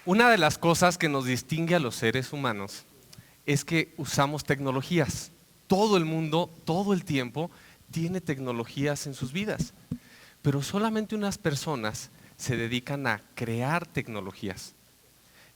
Una de las cosas que nos distingue a los seres humanos es que usamos tecnologías. Todo el mundo, todo el tiempo, tiene tecnologías en sus vidas, pero solamente unas personas se dedican a crear tecnologías.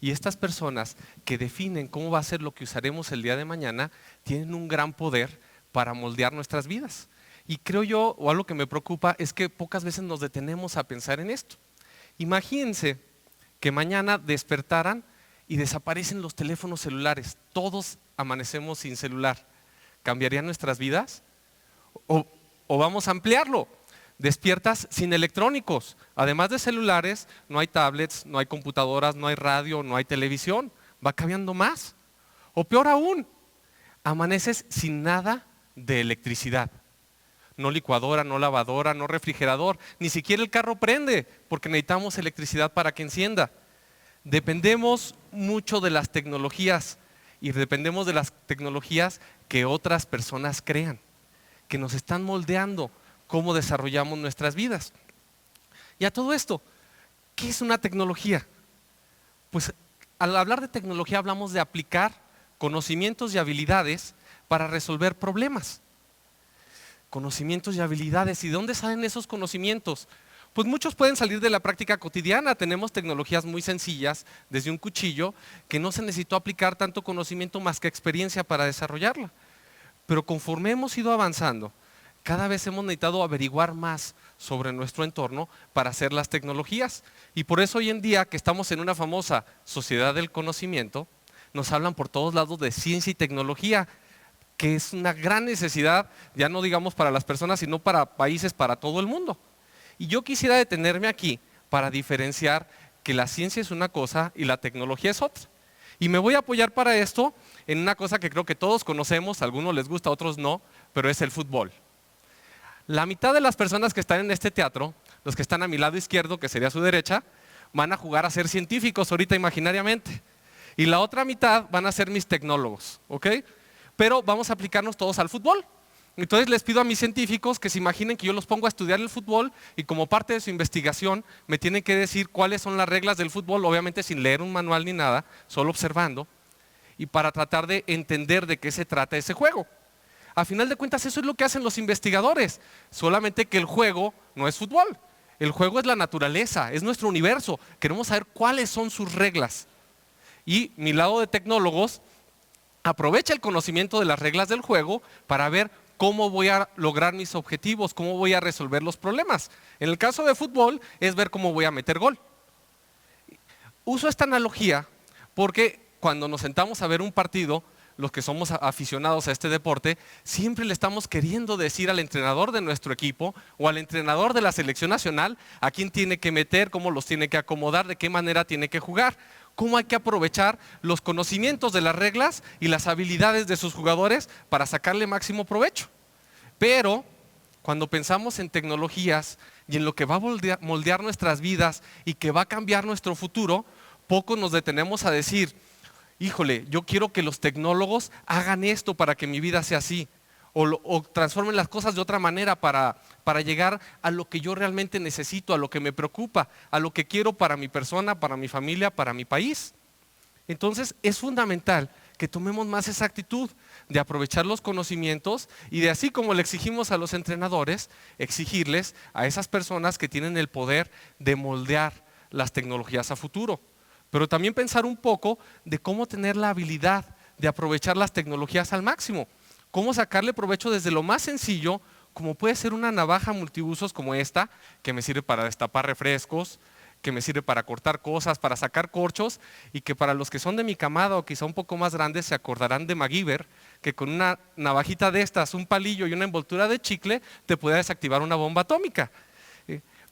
Y estas personas que definen cómo va a ser lo que usaremos el día de mañana, tienen un gran poder para moldear nuestras vidas. Y creo yo, o algo que me preocupa, es que pocas veces nos detenemos a pensar en esto. Imagínense que mañana despertaran y desaparecen los teléfonos celulares. Todos amanecemos sin celular. ¿Cambiarían nuestras vidas? O vamos a ampliarlo. Despiertas sin electrónicos. Además de celulares, no hay tablets, no hay computadoras, no hay radio, no hay televisión. Va cambiando más. O peor aún, amaneces sin nada de electricidad. No licuadora, no lavadora, no refrigerador, ni siquiera el carro prende, porque necesitamos electricidad para que encienda. Dependemos mucho de las tecnologías y dependemos de las tecnologías que otras personas crean, que nos están moldeando cómo desarrollamos nuestras vidas. Y a todo esto, ¿qué es una tecnología? Pues al hablar de tecnología hablamos de aplicar conocimientos y habilidades para resolver problemas. Conocimientos y habilidades. ¿Y de dónde salen esos conocimientos? Pues muchos pueden salir de la práctica cotidiana. Tenemos tecnologías muy sencillas, desde un cuchillo, que no se necesitó aplicar tanto conocimiento más que experiencia para desarrollarla. Pero conforme hemos ido avanzando, cada vez hemos necesitado averiguar más sobre nuestro entorno para hacer las tecnologías. Y por eso hoy en día, que estamos en una famosa sociedad del conocimiento, nos hablan por todos lados de ciencia y tecnología, que es una gran necesidad, ya no digamos para las personas, sino para países, para todo el mundo. Y yo quisiera detenerme aquí para diferenciar que la ciencia es una cosa y la tecnología es otra. Y me voy a apoyar para esto en una cosa que creo que todos conocemos, a algunos les gusta, a otros no, pero es el fútbol. La mitad de las personas que están en este teatro, los que están a mi lado izquierdo, que sería su derecha, van a jugar a ser científicos ahorita imaginariamente. Y la otra mitad van a ser mis tecnólogos, ¿ok? Pero vamos a aplicarnos todos al fútbol. Entonces les pido a mis científicos que se imaginen que yo los pongo a estudiar el fútbol y como parte de su investigación me tienen que decir cuáles son las reglas del fútbol, obviamente sin leer un manual ni nada, solo observando, y para tratar de entender de qué se trata ese juego. A final de cuentas eso es lo que hacen los investigadores, solamente que el juego no es fútbol, el juego es la naturaleza, es nuestro universo, queremos saber cuáles son sus reglas. Y mi lado de tecnólogos aprovecha el conocimiento de las reglas del juego para ver cómo voy a lograr mis objetivos, cómo voy a resolver los problemas. En el caso de fútbol es ver cómo voy a meter gol. Uso esta analogía porque cuando nos sentamos a ver un partido, los que somos aficionados a este deporte, siempre le estamos queriendo decir al entrenador de nuestro equipo o al entrenador de la selección nacional a quién tiene que meter, cómo los tiene que acomodar, de qué manera tiene que jugar, cómo hay que aprovechar los conocimientos de las reglas y las habilidades de sus jugadores para sacarle máximo provecho. Pero cuando pensamos en tecnologías y en lo que va a moldear nuestras vidas y que va a cambiar nuestro futuro, poco nos detenemos a decir, híjole, yo quiero que los tecnólogos hagan esto para que mi vida sea así, o transformen las cosas de otra manera para llegar a lo que yo realmente necesito, a lo que me preocupa, a lo que quiero para mi persona, para mi familia, para mi país. Entonces es fundamental que tomemos más esa actitud de aprovechar los conocimientos y de, así como le exigimos a los entrenadores, exigirles a esas personas que tienen el poder de moldear las tecnologías a futuro. Pero también pensar un poco de cómo tener la habilidad de aprovechar las tecnologías al máximo. Cómo sacarle provecho desde lo más sencillo, como puede ser una navaja multiusos como esta, que me sirve para destapar refrescos, que me sirve para cortar cosas, para sacar corchos, y que para los que son de mi camada o quizá un poco más grandes se acordarán de MacGyver, que con una navajita de estas, un palillo y una envoltura de chicle, te puede desactivar una bomba atómica.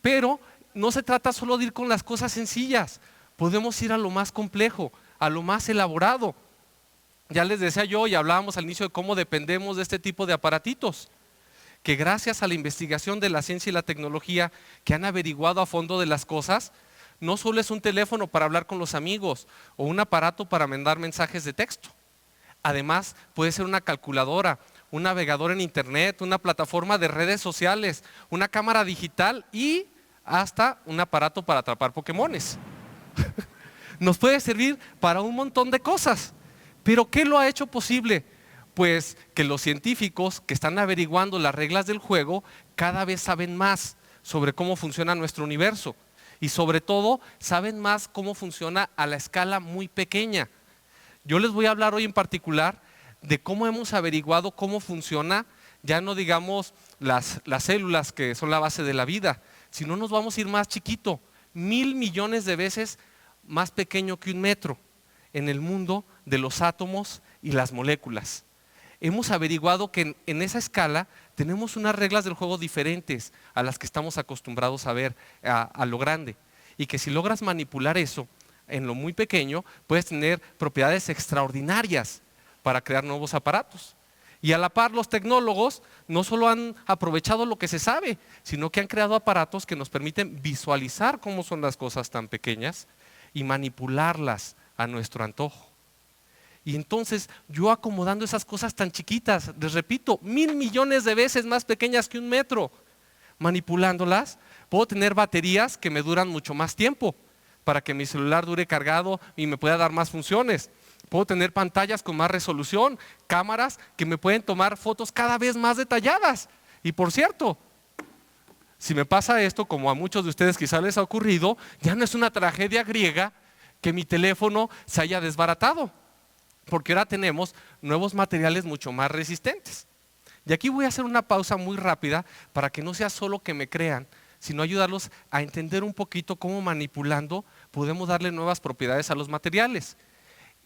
Pero no se trata solo de ir con las cosas sencillas, podemos ir a lo más complejo, a lo más elaborado. Ya les decía yo y hablábamos al inicio de cómo dependemos de este tipo de aparatitos, que gracias a la investigación de la ciencia y la tecnología que han averiguado a fondo de las cosas, no solo es un teléfono para hablar con los amigos o un aparato para mandar mensajes de texto. Además puede ser una calculadora, un navegador en internet, una plataforma de redes sociales, una cámara digital y hasta un aparato para atrapar Pokémones. nos puede servir para un montón de cosas. Pero ¿qué lo ha hecho posible? Pues que los científicos que están averiguando las reglas del juego cada vez saben más sobre cómo funciona nuestro universo y sobre todo saben más cómo funciona a la escala muy pequeña. Yo les voy a hablar hoy en particular de cómo hemos averiguado cómo funciona, ya no digamos las células que son la base de la vida, sino nos vamos a ir más chiquito, 1,000 millones de veces más pequeño que un metro en el mundo de los átomos y las moléculas. Hemos averiguado que en esa escala tenemos unas reglas del juego diferentes a las que estamos acostumbrados a ver a lo grande. Y que si logras manipular eso en lo muy pequeño, puedes tener propiedades extraordinarias para crear nuevos aparatos. Y a la par, los tecnólogos no solo han aprovechado lo que se sabe, sino que han creado aparatos que nos permiten visualizar cómo son las cosas tan pequeñas y manipularlas a nuestro antojo. Y entonces yo acomodando esas cosas tan chiquitas, les repito, 1,000 millones de veces más pequeñas que un metro, manipulándolas, puedo tener baterías que me duran mucho más tiempo para que mi celular dure cargado y me pueda dar más funciones. Puedo tener pantallas con más resolución, cámaras que me pueden tomar fotos cada vez más detalladas. Y por cierto, si me pasa esto, como a muchos de ustedes quizás les ha ocurrido, ya no es una tragedia griega que mi teléfono se haya desbaratado, porque ahora tenemos nuevos materiales mucho más resistentes. Y aquí voy a hacer una pausa muy rápida para que no sea solo que me crean, sino ayudarlos a entender un poquito cómo manipulando podemos darle nuevas propiedades a los materiales.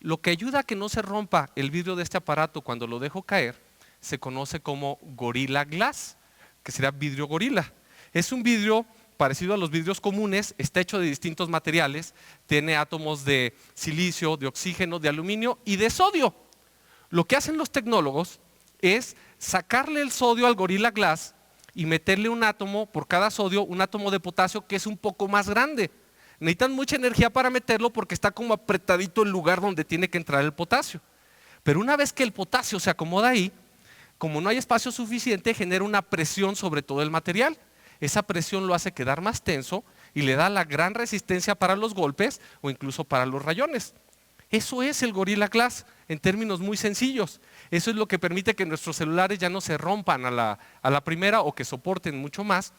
Lo que ayuda a que no se rompa el vidrio de este aparato cuando lo dejo caer se conoce como Gorilla Glass, que será vidrio gorila. Es un vidrio parecido a los vidrios comunes, está hecho de distintos materiales, tiene átomos de silicio, de oxígeno, de aluminio y de sodio. Lo que hacen los tecnólogos es sacarle el sodio al Gorilla Glass y meterle un átomo por cada sodio, un átomo de potasio que es un poco más grande. Necesitan mucha energía para meterlo porque está como apretadito el lugar donde tiene que entrar el potasio. Pero una vez que el potasio se acomoda ahí, como no hay espacio suficiente, genera una presión sobre todo el material. Esa presión lo hace quedar más tenso y le da la gran resistencia para los golpes o incluso para los rayones. Eso es el Gorilla Glass en términos muy sencillos. Eso es lo que permite que nuestros celulares ya no se rompan a la primera o que soporten mucho más,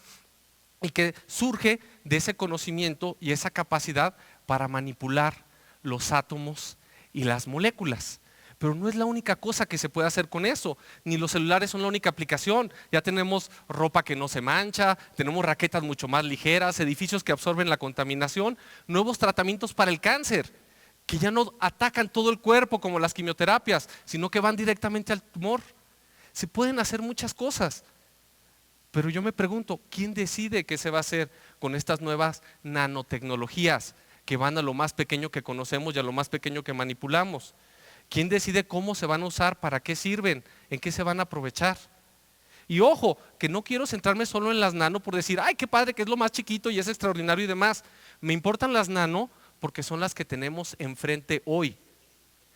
y que surge de ese conocimiento y esa capacidad para manipular los átomos y las moléculas. Pero no es la única cosa que se puede hacer con eso, ni los celulares son la única aplicación. Ya tenemos ropa que no se mancha, tenemos raquetas mucho más ligeras, edificios que absorben la contaminación, nuevos tratamientos para el cáncer, que ya no atacan todo el cuerpo como las quimioterapias, sino que van directamente al tumor. Se pueden hacer muchas cosas. Pero yo me pregunto, ¿quién decide qué se va a hacer con estas nuevas nanotecnologías que van a lo más pequeño que conocemos y a lo más pequeño que manipulamos? ¿Quién decide cómo se van a usar, para qué sirven, en qué se van a aprovechar? Y ojo, que no quiero centrarme solo en las nano por decir, ay, qué padre que es lo más chiquito y es extraordinario y demás. Me importan las nano porque son las que tenemos enfrente hoy.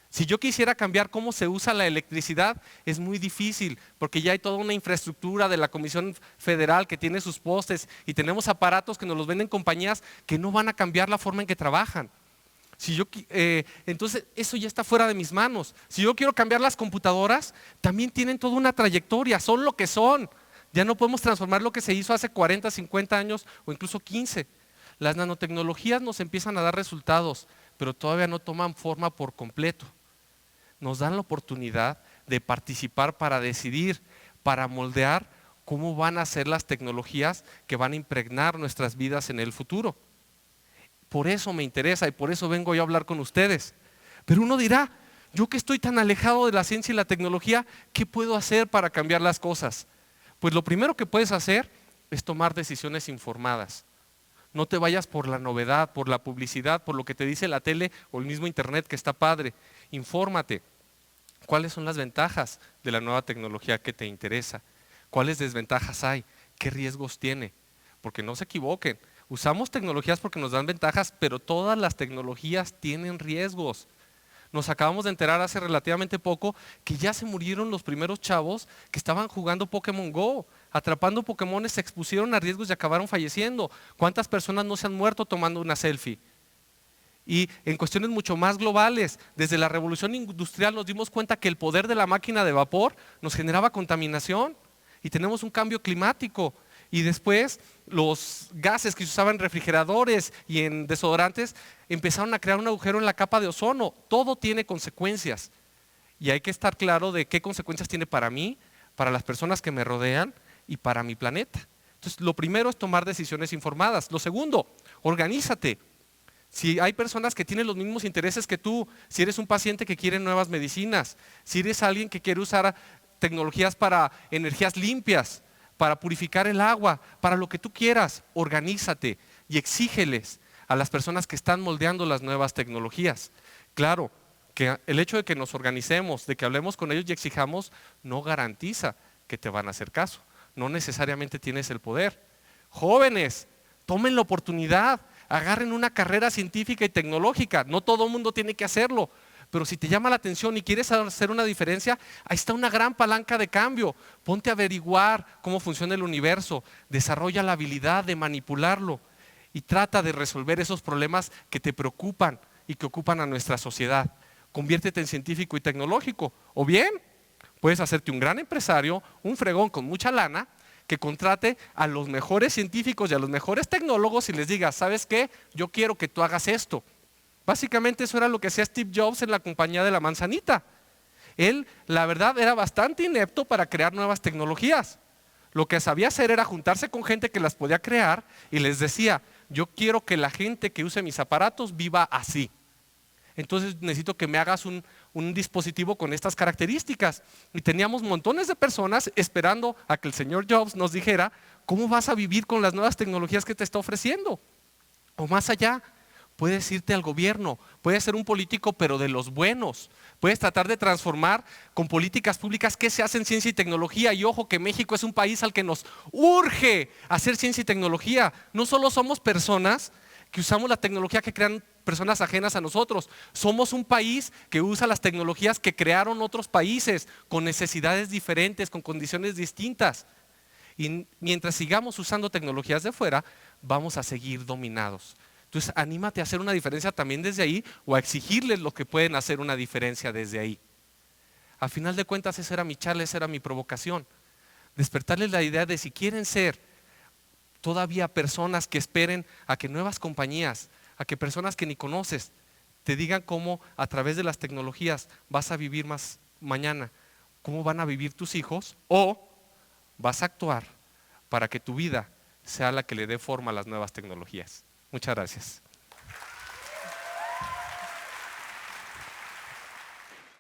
Si yo quisiera cambiar cómo se usa la electricidad, es muy difícil, porque ya hay toda una infraestructura de la Comisión Federal que tiene sus postes y tenemos aparatos que nos los venden compañías que no van a cambiar la forma en que trabajan. Entonces eso ya está fuera de mis manos. Si yo quiero cambiar las computadoras, también tienen toda una trayectoria, son lo que son. Ya no podemos transformar lo que se hizo hace 40, 50 años o incluso 15. Las nanotecnologías nos empiezan a dar resultados, pero todavía no toman forma por completo. Nos dan la oportunidad de participar para decidir, para moldear cómo van a ser las tecnologías que van a impregnar nuestras vidas en el futuro. Por eso me interesa y por eso vengo yo a hablar con ustedes. Pero uno dirá, yo que estoy tan alejado de la ciencia y la tecnología, ¿qué puedo hacer para cambiar las cosas? Pues lo primero que puedes hacer es tomar decisiones informadas. No te vayas por la novedad, por la publicidad, por lo que te dice la tele o el mismo internet que está padre. Infórmate. ¿Cuáles son las ventajas de la nueva tecnología que te interesa? ¿Cuáles desventajas hay? ¿Qué riesgos tiene? Porque no se equivoquen. Usamos tecnologías porque nos dan ventajas, pero todas las tecnologías tienen riesgos. Nos acabamos de enterar hace relativamente poco que ya se murieron los primeros chavos que estaban jugando Pokémon Go, atrapando Pokémones, se expusieron a riesgos y acabaron falleciendo. ¿Cuántas personas no se han muerto tomando una selfie? Y en cuestiones mucho más globales, desde la revolución industrial nos dimos cuenta que el poder de la máquina de vapor nos generaba contaminación y tenemos un cambio climático. Y después los gases que se usaban en refrigeradores y en desodorantes empezaron a crear un agujero en la capa de ozono. Todo tiene consecuencias y hay que estar claro de qué consecuencias tiene para mí, para las personas que me rodean y para mi planeta. Entonces, lo primero es tomar decisiones informadas. Lo segundo, organízate. Si hay personas que tienen los mismos intereses que tú, si eres un paciente que quiere nuevas medicinas, si eres alguien que quiere usar tecnologías para energías limpias, para purificar el agua, para lo que tú quieras, organízate y exígeles a las personas que están moldeando las nuevas tecnologías. Claro, que el hecho de que nos organicemos, de que hablemos con ellos y exijamos, no garantiza que te van a hacer caso. No necesariamente tienes el poder. Jóvenes, tomen la oportunidad, agarren una carrera científica y tecnológica. No todo el mundo tiene que hacerlo, pero si te llama la atención y quieres hacer una diferencia, ahí está una gran palanca de cambio. Ponte a averiguar cómo funciona el universo, desarrolla la habilidad de manipularlo y trata de resolver esos problemas que te preocupan y que ocupan a nuestra sociedad. Conviértete en científico y tecnológico, o bien puedes hacerte un gran empresario, un fregón con mucha lana, que contrate a los mejores científicos y a los mejores tecnólogos y les diga, ¿sabes qué? Yo quiero que tú hagas esto. Básicamente eso era lo que hacía Steve Jobs en la compañía de la manzanita. Él, la verdad, era bastante inepto para crear nuevas tecnologías. Lo que sabía hacer era juntarse con gente que las podía crear y les decía, yo quiero que la gente que use mis aparatos viva así. Entonces necesito que me hagas un dispositivo con estas características. Y teníamos montones de personas esperando a que el señor Jobs nos dijera cómo vas a vivir con las nuevas tecnologías que te está ofreciendo. O más allá, puedes irte al gobierno, puedes ser un político pero de los buenos. Puedes tratar de transformar con políticas públicas qué se hace en ciencia y tecnología. Y ojo que México es un país al que nos urge hacer ciencia y tecnología. No solo somos personas que usamos la tecnología que crean personas ajenas a nosotros. Somos un país que usa las tecnologías que crearon otros países con necesidades diferentes, con condiciones distintas. Y mientras sigamos usando tecnologías de fuera, vamos a seguir dominados. Entonces, anímate a hacer una diferencia también desde ahí o a exigirles lo que pueden hacer una diferencia desde ahí. A final de cuentas, esa era mi charla, esa era mi provocación. Despertarles la idea de si quieren ser todavía personas que esperen a que nuevas compañías, a que personas que ni conoces te digan cómo a través de las tecnologías vas a vivir más mañana, cómo van a vivir tus hijos, o vas a actuar para que tu vida sea la que le dé forma a las nuevas tecnologías. Muchas gracias.